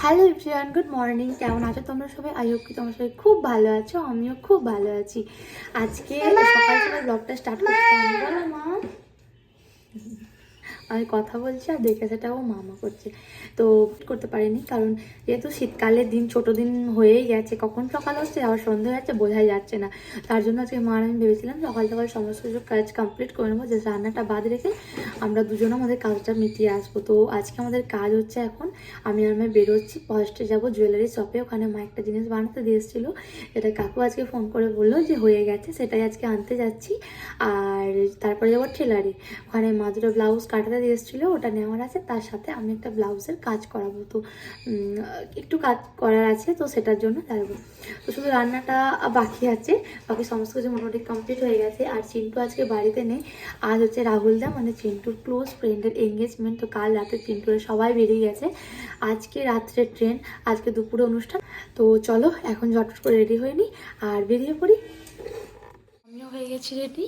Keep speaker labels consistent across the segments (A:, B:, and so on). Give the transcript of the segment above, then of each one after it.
A: Hello everyone, good morning. কেমন আছো তোমরা সবাই? আই হোপ কি তোমরা সবাই খুব ভালো আছো। আমিও খুব ভালো আছি। আজকে সকাল সকাল ব্লগটা স্টার্ট করতে হবে। বলো মা। আমি কথা বলছি আর দেখে সেটাও মামা করছে, তো করতে পারিনি কারণ যেহেতু শীতকালের দিন, ছোট দিন হয়েই গেছে, কখন সকাল হচ্ছে আবার সন্ধ্যে যাচ্ছে বোঝাই যাচ্ছে না। তার জন্য আজকে মা আর আমি ভেবেছিলাম সকাল সকাল সমস্ত কিছু কাজ কমপ্লিট করে নেবো, যে রান্নাটা বাদ রেখে আমরা দুজনে আমাদের কাজটা মিটিয়ে আসবো। তো আজকে আমাদের কাজ হচ্ছে, এখন আমি আর আমি বেরোচ্ছি, ফার্স্টে যাবো জুয়েলারি শপে। ওখানে মা একটা জিনিস বানাতে দিয়েছিলো, এটা কাকু আজকে ফোন করে বললো যে হয়ে গেছে, সেটাই আজকে আনতে যাচ্ছি। আর তারপরে যাবো টেলারে, ওখানে মা দুটো ব্লাউজ কাটাতে দিয়ে এসেছিলো, ওটা নেওয়ার আছে। তার সাথে আমি একটা ব্লাউজের কাজ করাবো, তো একটু কাজ করার আছে, তো সেটার জন্য যাবো। তো শুধু রান্নাটা বাকি আছে, বাকি সমস্ত কিছু মোটামুটি কমপ্লিট হয়ে গেছে। আর চিন্টু আজকে বাড়িতে নেই, আজ হচ্ছে রাহুলদা মানে চিন্টুর ক্লোজ ফ্রেন্ডের এঙ্গেজমেন্ট। তো কাল রাতে চিন্টুরা সবাই বেরিয়ে গেছে, আজকে রাত্রে ট্রেন, আজকে দুপুরে অনুষ্ঠান। তো চলো এখন ঝটফট করে রেডি হয়ে নিই আর বেরিয়ে পড়ি। আমিও হয়ে গেছি রেডি,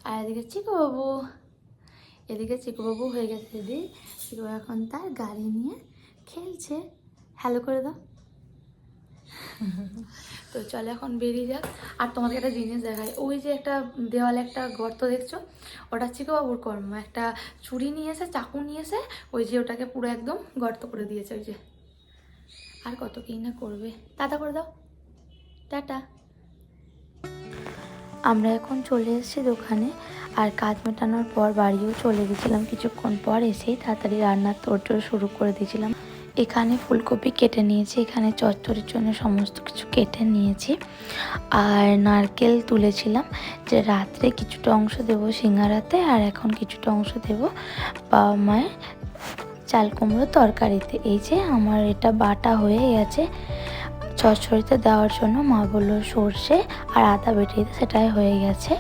A: আর এদিকে চিকুবাবু হয়ে গেছে রেডি। চিকু এখন তার গাড়ি নিয়ে খেলছে। হ্যালো করে দাও। তো চলো এখন বেরিয়ে যাক। আর তোমাদের একটা জিনিস দেখায়, ওই যে একটা দেওয়ালে একটা গর্ত দেখছো, ওটা চিকুবাবুর কর্ম। একটা ছুরি নিয়ে এসে, চাকু নিয়ে এসে ওই যে ওটাকে পুরো একদম গর্ত করে দিয়েছে। ওই যে আর কত কি না করবে। টাটা করে দাও, টাটা। আমরা এখন চলে এসেছি দোকানে, আর কাজ মেটানোর পর বাড়িও চলে গেছিলাম। কিছুক্ষণ পর এসেই তাড়াতাড়ি রান্নার তোড়জোড় শুরু করে দিয়েছিলাম। এখানে ফুলকপি কেটে নিয়েছি, এখানে চচ্চড়ির জন্য সমস্ত কিছু কেটে নিয়েছি। আর নারকেল তুলেছিলাম, যে রাত্রে কিছুটা অংশ দেবো সিঙ্গারাতে, আর এখন কিছুটা অংশ দেবো বাবা মায়ের চাল কুমড়ো তরকারিতে। এই যে আমার এটা বাটা হয়ে গেছে চচ্চড়িতে দেওয়ার জন্য। মা বললো সর্ষে আর আদা বেটে দিতে, সেটাই হয়ে গেছে।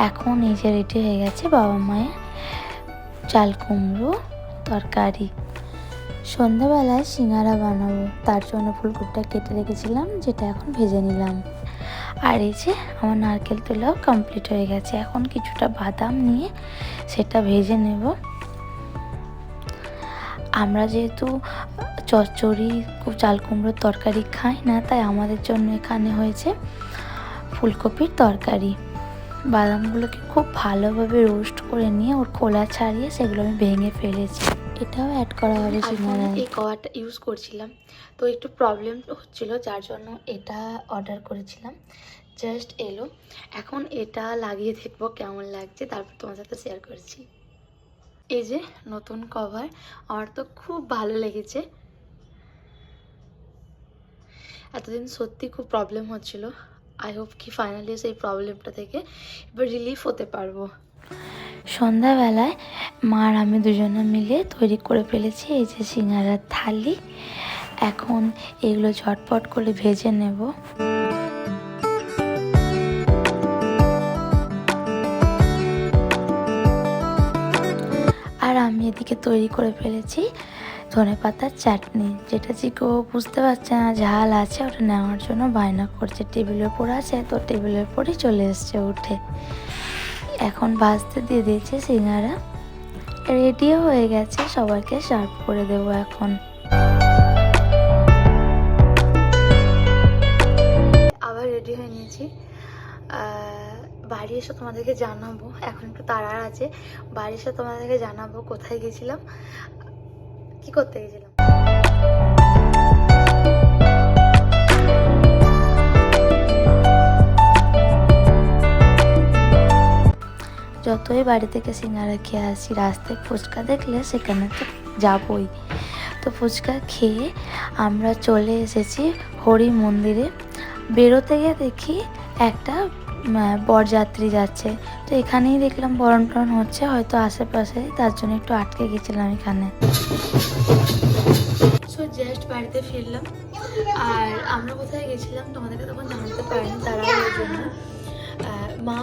A: এখন এই যে রেডি হয়ে গেছে বাবা মায়ের চাল কুমড়ো তরকারি। সন্ধ্যাবেলায় সিঙ্গারা বানাবো, তার জন্য ফুলকপিটা কেটে রেখেছিলাম, যেটা এখন ভেজে নিলাম। আর এই যে আমার নারকেল তোলাও কমপ্লিট হয়ে গেছে, এখন কিছুটা বাদাম নিয়ে সেটা ভেজে নেব। আমরা যেহেতু চচ্চড়ি চাল কুমড়োর তরকারি খাই না, তাই আমাদের জন্য এখানে হয়েছে ফুলকপির তরকারি। বাদামগুলোকে খুব ভালোভাবে রোস্ট করে নিয়ে ওর খোলা ছাড়িয়ে সেগুলো আমি ভেঙে ফেলেছি। এটাও অ্যাড করা হবে সিঙ্গারায়। এই কভারটা ইউজ করছিলাম, তো একটু প্রবলেম হচ্ছিল, যার জন্য এটা অর্ডার করেছিলাম। জাস্ট এলো, এখন এটা লাগিয়ে দেখবো কেমন লাগছে, তারপর তোমার সাথে শেয়ার করছি। এই যে নতুন কভার, আমার তো খুব ভালো লেগেছে। এতদিন সত্যি খুব প্রবলেম হচ্ছিল, আই হোপ কি ফাইনালি সেই প্রবলেমটা থেকে এবার রিলিফ হতে পারবো। সন্ধ্যাবেলায় মা আর আমি দুজনে মিলে তৈরি করে ফেলেছি এই যে সিঙ্গারার থালি। এখন এগুলো ঝটপট করে ভেজে নেব। আর আমি এদিকে তৈরি করে ফেলেছি ধনেপাতার চাটনি, যেটা চিকু বুঝতে পারছে না ঝাল আছে, ওটা নেওয়ার জন্য বায়না করছে। টেবিলের উপর আছে, তো টেবিলের উপরই চলে এসছে উঠে। এখন ভাজতে দিয়ে দিয়েছে সিঙ্গারা, রেডিও হয়ে গেছে, সবাইকে সার্ভ করে দেবো এখন। আবার রেডি হয়ে নিয়েছি, বাড়ি এসে তোমাদেরকে জানাবো। এখন একটু তাড়ার আছে, বাড়ি এসে তোমাদেরকে জানাবো কোথায় গেছিলাম, কি করতে গেছিলাম। যতই বাড়ি থেকে সিঙ্গারা খেয়ে আসি, রাস্তায় ফুচকা দেখলে সেখানে তো যাবই। তো ফুচকা খেয়ে আমরা চলে এসেছি হরি মন্দিরে। বেরোতে গিয়ে দেখি একটা বরযাত্রী যাচ্ছে, তো এখানেই দেখলাম বরণ টরণ হচ্ছে হয়তো আশেপাশে, তার জন্য একটু আটকে গেছিলাম এখানে। সো জাস্ট বাড়িতে ফিরলাম, আর আমরা কোথায় গেছিলাম তোমাদেরকে তখন জানাতে পারিনি, তারা ওই জন্য মা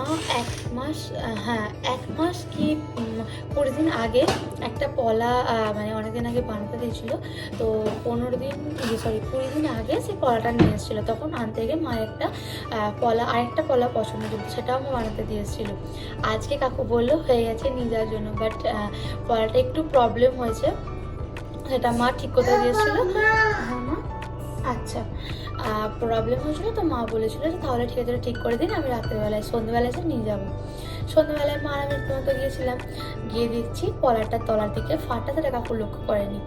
A: এক মাস কি 20 দিন আগে একটা পলা, মানে অনেকদিন আগে বানাতে দিয়েছিলো, তো 20 দিন আগে সেই পলাটা নিয়ে এসেছিলো। তখন আনতে গিয়ে মা একটা আরেকটা পলা পছন্দ করতো, সেটাও মা বানাতে দিয়ে এসেছিলো। আজকে কাকু বললো হয়ে গেছে নিয়ে যাওয়ার জন্য, বাট পলাটা একটু প্রবলেম হয়েছে, সেটা মা ঠিক করে দিয়েছিল। আচ্ছা, প্রবলেম হয়েছিল তো মা বলেছিল যে তাহলে ঠিক আছে ঠিক করে দিন, আমি রাত্রেবেলায় সন্ধ্যেবেলায় এসে নিয়ে যাবো। সন্ধ্যেবেলায় মা আর আমি মতো গিয়েছিলাম, গিয়ে দেখছি পলাটার তলার দিকে ফাটা, সেটা কাকু লক্ষ্য করেনি।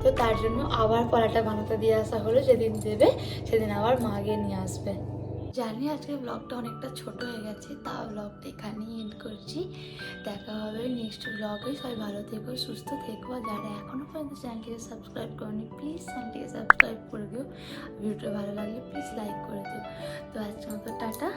A: তো তার জন্য আবার পলাটা বানাতে দিয়ে আসা হলো, যেদিন দেবে সেদিন আবার মা গিয়ে নিয়ে আসবে। জানি আজকে ব্লগটা অনেকটা ছোট হয়ে গেছে, তাও ব্লগটা এখানেই এন্ড করছি। দেখা হবে নেক্সট ব্লগে। সবাই ভালো থেকো, সুস্থ থেকো, আর যারা এখনও পর্যন্ত চ্যানেলটিকে সাবস্ক্রাইব করনি প্লিজ চ্যানেলটিকে সাবস্ক্রাইব করে দিও। ভিডিওটা ভালো লাগলে প্লিজ লাইক করে দিও। তো আজকের মতো টাটা।